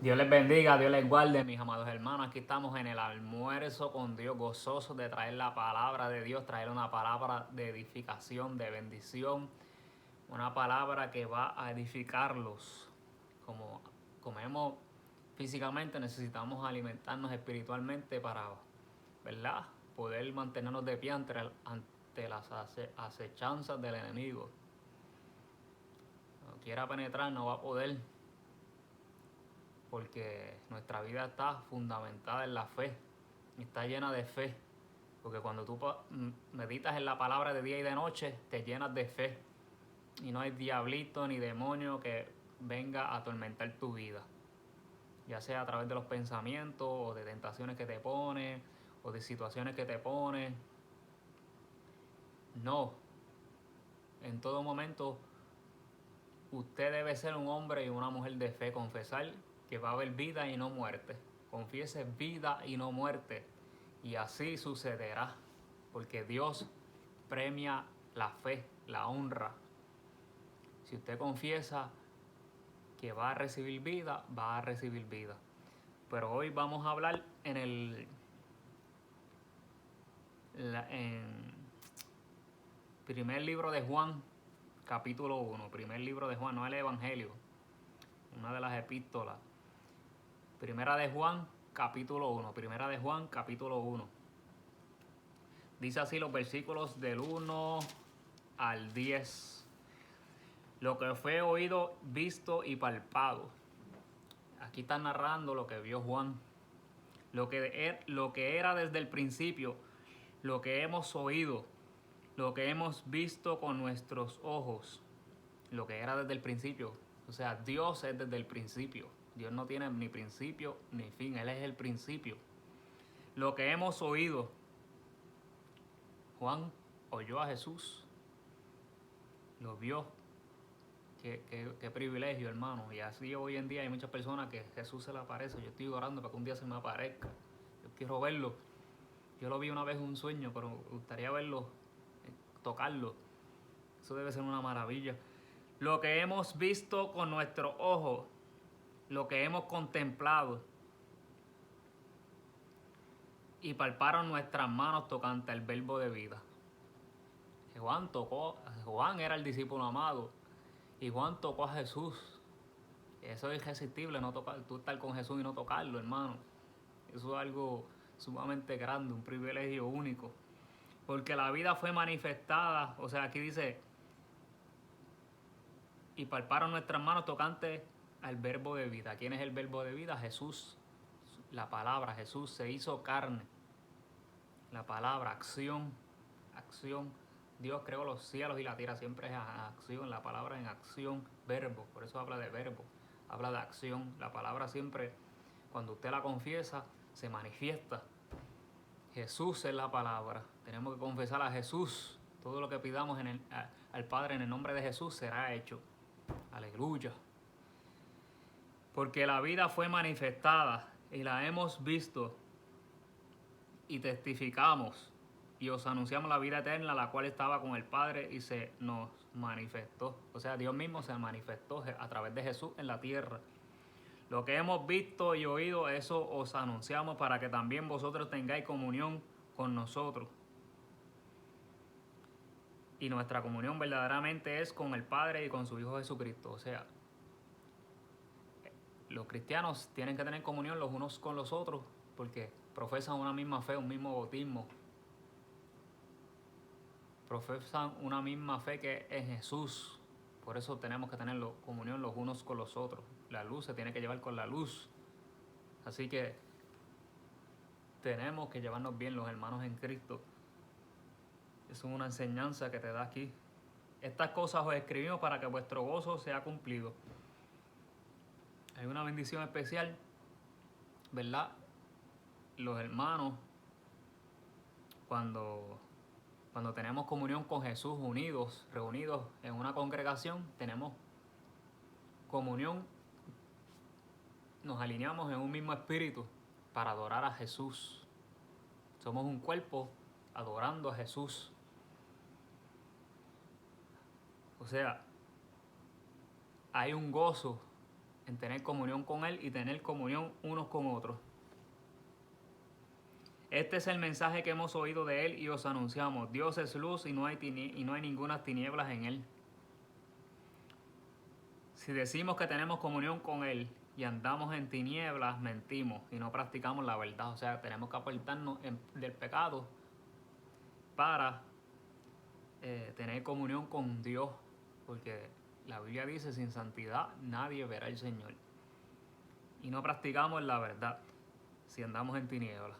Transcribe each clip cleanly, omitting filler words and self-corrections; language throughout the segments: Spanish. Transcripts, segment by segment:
Dios les bendiga, Dios les guarde, mis amados hermanos. Aquí estamos en el almuerzo con Dios, gozosos de traer la palabra de Dios, traer una palabra de edificación, de bendición, una palabra que va a edificarlos. Como comemos físicamente, necesitamos alimentarnos espiritualmente para, ¿verdad?, poder mantenernos de pie ante las acechanzas del enemigo. No quiera penetrar, no va a poder, porque nuestra vida está fundamentada en la fe, está llena de fe, porque cuando tú meditas en la palabra de día y de noche, te llenas de fe, y no hay diablito ni demonio que venga a atormentar tu vida, ya sea a través de los pensamientos, o de tentaciones que te pone, o de situaciones que te pone. No, en todo momento usted debe ser un hombre y una mujer de fe, confesar que va a haber vida y no muerte. Confiese vida y no muerte, y así sucederá, porque Dios premia la fe, la honra. Si usted confiesa que va a recibir vida, va a recibir vida. Pero hoy vamos a hablar en primer libro de Juan, capítulo 1. Primer libro de Juan, no el Evangelio, una de las epístolas. Primera de Juan, capítulo 1. Primera de Juan, capítulo 1. Dice así los versículos del 1 al 10. Lo que fue oído, visto y palpado. Aquí está narrando lo que vio Juan. Lo que era desde el principio, lo que hemos oído, lo que hemos visto con nuestros ojos. Lo que era desde el principio. O sea, Dios es desde el principio. Dios no tiene ni principio ni fin. Él es el principio. Lo que hemos oído. Juan oyó a Jesús. Lo vio. Qué privilegio, hermano. Y así hoy en día hay muchas personas que Jesús se le aparece. Yo estoy orando para que un día se me aparezca. Yo quiero verlo. Yo lo vi una vez en un sueño, pero me gustaría verlo, tocarlo. Eso debe ser una maravilla. Lo que hemos visto con nuestros ojos, lo que hemos contemplado, y palparon nuestras manos tocante el verbo de vida. Juan era el discípulo amado, y Juan tocó a Jesús. Eso es irresistible, no tocar, tú estar con Jesús y no tocarlo, hermano. Eso es algo sumamente grande, un privilegio único. Porque la vida fue manifestada, o sea, aquí dice, y palparon nuestras manos tocante al verbo de vida. ¿Quién es el verbo de vida? Jesús. La palabra, Jesús se hizo carne. La palabra, acción, acción. Dios creó los cielos y la tierra, siempre es acción, la palabra en acción, verbo, por eso habla de verbo, habla de acción. La palabra siempre, cuando usted la confiesa, se manifiesta. Jesús es la palabra, tenemos que confesar a Jesús. Todo lo que pidamos al Padre en el nombre de Jesús será hecho. Aleluya. Porque la vida fue manifestada y la hemos visto y testificamos y os anunciamos la vida eterna, la cual estaba con el Padre y se nos manifestó. O sea, Dios mismo se manifestó a través de Jesús en la tierra. Lo que hemos visto y oído, eso os anunciamos para que también vosotros tengáis comunión con nosotros. Y nuestra comunión verdaderamente es con el Padre y con su Hijo Jesucristo. O sea, los cristianos tienen que tener comunión los unos con los otros porque profesan una misma fe, un mismo bautismo. Profesan una misma fe que es Jesús. Por eso tenemos que tener comunión los unos con los otros. La luz se tiene que llevar con la luz. Así que tenemos que llevarnos bien los hermanos en Cristo. Eso es una enseñanza que te da aquí. Estas cosas os escribimos para que vuestro gozo sea cumplido. Hay una bendición especial, ¿verdad? Los hermanos, cuando tenemos comunión con Jesús unidos, reunidos en una congregación, tenemos comunión, nos alineamos en un mismo espíritu para adorar a Jesús. Somos un cuerpo adorando a Jesús. O sea, hay un gozo en tener comunión con Él y tener comunión unos con otros. Este es el mensaje que hemos oído de Él y os anunciamos. Dios es luz y no hay ninguna tinieblas en Él. Si decimos que tenemos comunión con Él y andamos en tinieblas, mentimos y no practicamos la verdad. O sea, tenemos que apartarnos del pecado para tener comunión con Dios. Porque la Biblia dice, sin santidad nadie verá al Señor. Y no practicamos la verdad si andamos en tinieblas.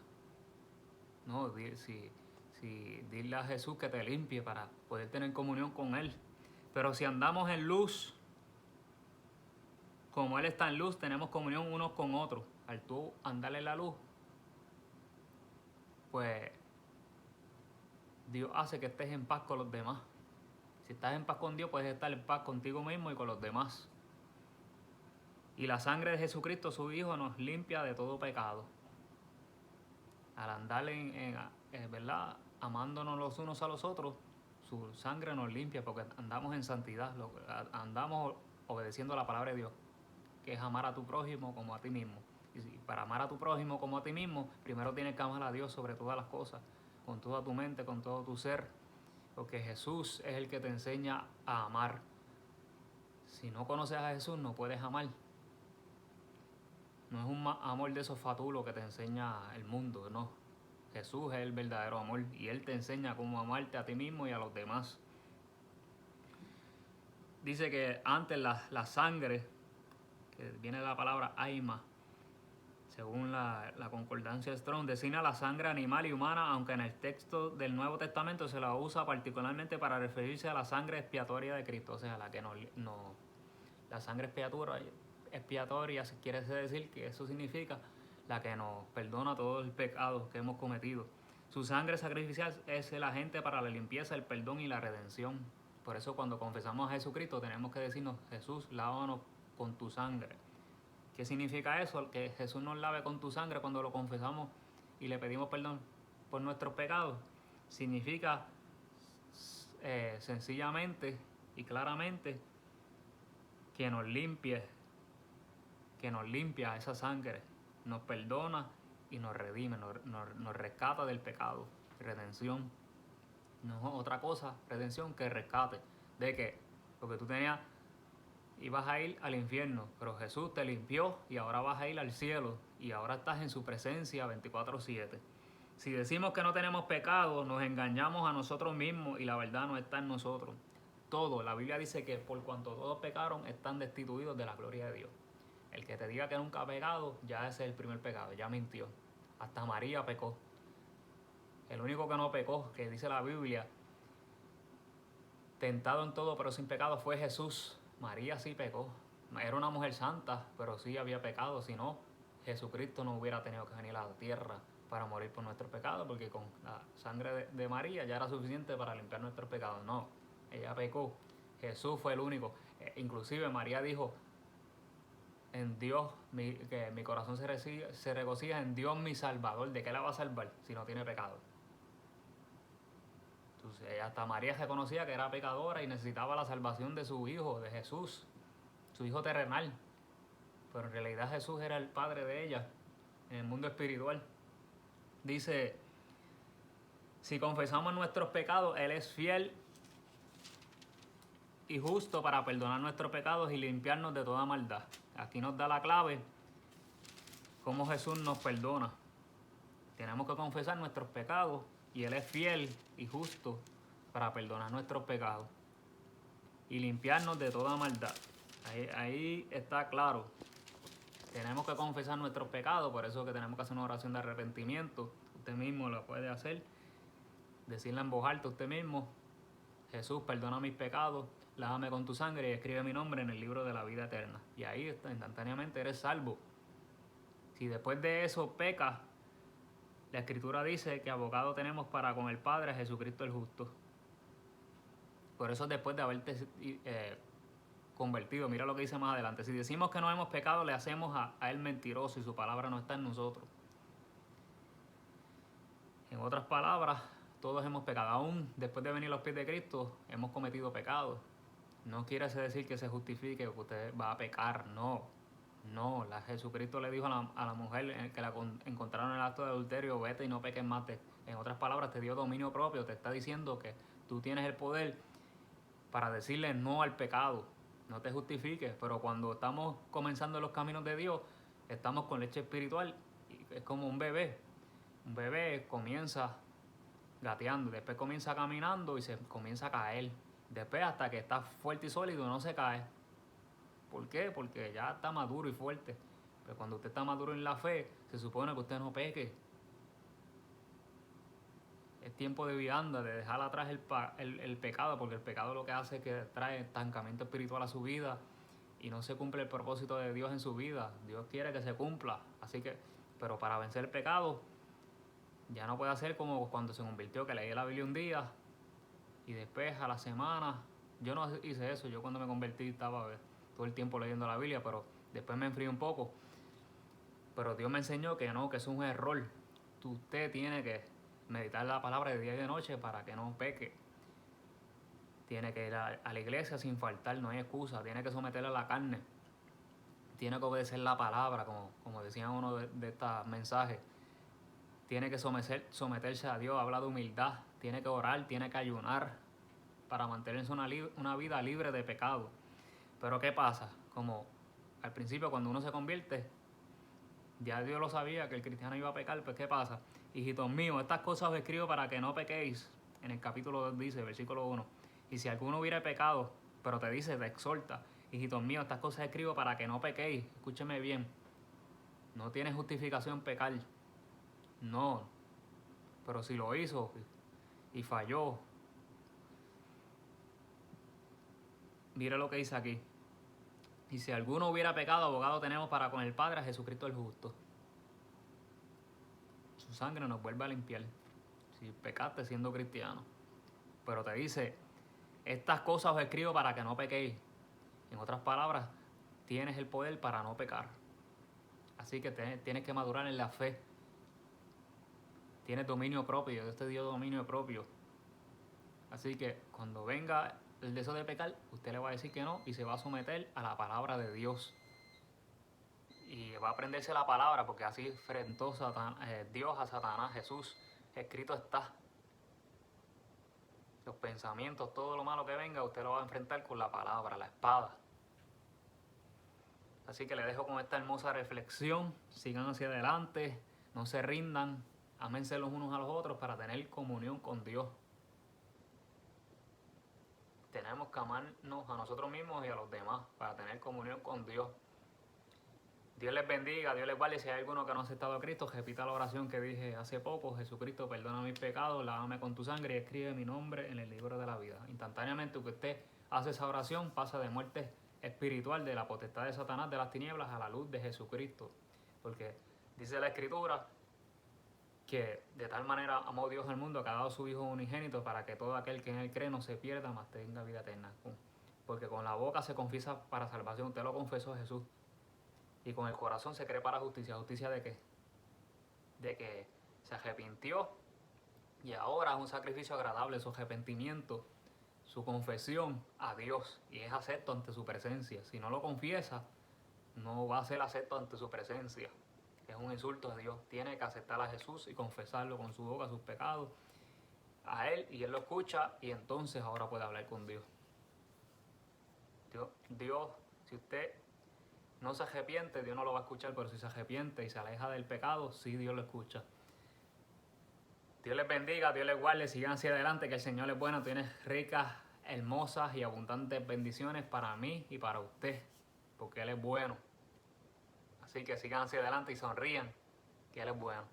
No, dile a Jesús que te limpie para poder tener comunión con Él. Pero si andamos en luz, como Él está en luz, tenemos comunión unos con otros. Al tú andar en la luz, pues Dios hace que estés en paz con los demás. Si estás en paz con Dios, puedes estar en paz contigo mismo y con los demás. Y la sangre de Jesucristo, su Hijo, nos limpia de todo pecado. Al andar ¿verdad? Amándonos los unos a los otros, su sangre nos limpia porque andamos en santidad, andamos obedeciendo la palabra de Dios, que es amar a tu prójimo como a ti mismo. Y para amar a tu prójimo como a ti mismo, primero tienes que amar a Dios sobre todas las cosas, con toda tu mente, con todo tu ser, porque Jesús es el que te enseña a amar. Si no conoces a Jesús, no puedes amar. No es un amor de esos fatulos que te enseña el mundo, no. Jesús es el verdadero amor y Él te enseña cómo amarte a ti mismo y a los demás. Dice que antes la sangre, que viene de la palabra aima, según la concordancia Strong, designa la sangre animal y humana, aunque en el texto del Nuevo Testamento se la usa particularmente para referirse a la sangre expiatoria de Cristo, o sea, la que la sangre expiatoria quiere decir que eso significa la que nos perdona todo el pecado que hemos cometido. Su sangre sacrificial es el agente para la limpieza, el perdón y la redención. Por eso cuando confesamos a Jesucristo tenemos que decirnos, Jesús, lávanos con tu sangre. ¿Qué significa eso? Que Jesús nos lave con tu sangre cuando lo confesamos y le pedimos perdón por nuestros pecados. Significa sencillamente y claramente que nos limpia esa sangre, nos perdona y nos redime, nos rescata del pecado. Redención. No es otra cosa, redención, que rescate. ¿De qué? Porque tú ibas a ir al infierno, pero Jesús te limpió y ahora vas a ir al cielo y ahora estás en su presencia 24/7. Si decimos que no tenemos pecado, nos engañamos a nosotros mismos y la verdad no está en nosotros. Todo, la Biblia dice que por cuanto todos pecaron, están destituidos de la gloria de Dios. El que te diga que nunca ha pecado, ya ese es el primer pecado, ya mintió. Hasta María pecó. El único que no pecó, que dice la Biblia, tentado en todo pero sin pecado, fue Jesús. María sí pecó. Era una mujer santa, pero sí había pecado. Si no, Jesucristo no hubiera tenido que venir a la tierra para morir por nuestros pecados, porque con la sangre de María ya era suficiente para limpiar nuestros pecados. No, ella pecó. Jesús fue el único. Inclusive María dijo, en Dios, que mi corazón se regocija en Dios mi Salvador. ¿De qué la va a salvar si no tiene pecado? Entonces, hasta María reconocía que era pecadora y necesitaba la salvación de su Hijo, de Jesús, su Hijo terrenal. Pero en realidad Jesús era el Padre de ella, en el mundo espiritual. Dice, si confesamos nuestros pecados, Él es fiel y justo para perdonar nuestros pecados y limpiarnos de toda maldad. Aquí nos da la clave, cómo Jesús nos perdona. Tenemos que confesar nuestros pecados y Él es fiel y justo para perdonar nuestros pecados y limpiarnos de toda maldad. Ahí está claro. Tenemos que confesar nuestros pecados, por eso que tenemos que hacer una oración de arrepentimiento. Usted mismo lo puede hacer. Decirle en voz alta usted mismo, Jesús, perdona mis pecados, lávame con tu sangre y escribe mi nombre en el libro de la vida eterna. Y ahí instantáneamente eres salvo. Si después de eso pecas, la Escritura dice que abogado tenemos para con el Padre, Jesucristo el justo. Por eso después de haberte convertido, mira lo que dice más adelante. Si decimos que no hemos pecado, le hacemos a Él mentiroso y su palabra no está en nosotros. En otras palabras, todos hemos pecado. Aún después de venir a los pies de Cristo, hemos cometido pecados. No quiere decir que se justifique que usted va a pecar, no. No, Jesucristo le dijo a la mujer que encontraron en el acto de adulterio, vete y no peques más. En otras palabras, te dio dominio propio, te está diciendo que tú tienes el poder para decirle no al pecado. No te justifiques, pero cuando estamos comenzando los caminos de Dios, estamos con leche espiritual, y es como un bebé. Un bebé comienza gateando, después comienza caminando y se comienza a caer. Después hasta que está fuerte y sólido no se cae. ¿Por qué? Porque ya está maduro y fuerte. Pero cuando usted está maduro en la fe, se supone que usted no peque. Es tiempo de vianda, de dejar atrás el pecado, porque el pecado lo que hace es que trae estancamiento espiritual a su vida y no se cumple el propósito de Dios en su vida. Dios quiere que se cumpla. Así que, pero para vencer el pecado, ya no puede hacer como cuando se convirtió, que leí la Biblia un día y después a la semana. Yo no hice eso. Yo cuando me convertí estaba todo el tiempo leyendo la Biblia, pero después me enfrié un poco. Pero Dios me enseñó que no, que es un error. Usted tiene que meditar la palabra de día y de noche para que no peque. Tiene que ir a la iglesia sin faltar, no hay excusa. Tiene que someterle a la carne. Tiene que obedecer la palabra, como decía uno de estos mensajes. Tiene que someterse a Dios, habla de humildad. Tiene que orar, tiene que ayunar para mantenerse una vida libre de pecado. Pero ¿qué pasa? Como al principio cuando uno se convierte, ya Dios lo sabía que el cristiano iba a pecar, pues ¿qué pasa? Hijitos míos, estas cosas os escribo para que no pequéis. En el capítulo 2 dice, versículo 1. Y si alguno hubiera pecado, pero te dice, te exhorta, hijitos míos, estas cosas escribo para que no pequéis. Escúcheme bien, no tiene justificación pecar. No, pero si lo hizo y falló, mire lo que dice aquí. Y si alguno hubiera pecado, abogado tenemos para con el Padre, a Jesucristo el justo. Su sangre nos vuelve a limpiar. Si pecaste siendo cristiano. Pero te dice, estas cosas os escribo para que no pequéis. En otras palabras, tienes el poder para no pecar. Así que tienes que madurar en la fe. Tienes dominio propio. Dios te dio dominio propio. Así que cuando venga el deseo de pecar, usted le va a decir que no y se va a someter a la palabra de Dios. Y va a aprenderse la palabra porque así enfrentó Dios a Satanás, Jesús. Escrito está. Los pensamientos, todo lo malo que venga, usted lo va a enfrentar con la palabra, la espada. Así que le dejo con esta hermosa reflexión. Sigan hacia adelante, no se rindan, ámense los unos a los otros para tener comunión con Dios. Tenemos que amarnos a nosotros mismos y a los demás para tener comunión con Dios. Dios les bendiga, Dios les guarde. Si hay alguno que no ha aceptado a Cristo, repita la oración que dije hace poco. Jesucristo, perdona mis pecados, lávame con tu sangre y escribe mi nombre en el libro de la vida. Instantáneamente que usted hace esa oración, pasa de muerte espiritual, de la potestad de Satanás, de las tinieblas, a la luz de Jesucristo. Porque dice la Escritura que de tal manera amó Dios al mundo que ha dado su Hijo unigénito para que todo aquel que en él cree no se pierda, mas tenga vida eterna. Porque con la boca se confiesa para salvación. Usted lo confesó, Jesús. Y con el corazón se cree para justicia. ¿Justicia de qué? De que se arrepintió y ahora es un sacrificio agradable su arrepentimiento, su confesión a Dios, y es acepto ante su presencia. Si no lo confiesa, no va a ser acepto ante su presencia. Es un insulto a Dios. Tiene que aceptar a Jesús y confesarlo con su boca, sus pecados, a Él, y Él lo escucha, y entonces ahora puede hablar con Dios. Dios, si usted no se arrepiente, Dios no lo va a escuchar, pero si se arrepiente y se aleja del pecado, sí Dios lo escucha. Dios les bendiga, Dios les guarde, sigan hacia adelante, que el Señor es bueno, tiene ricas, hermosas y abundantes bendiciones para mí y para usted, porque Él es bueno. Así que sigan hacia adelante y sonrían, que Él es bueno.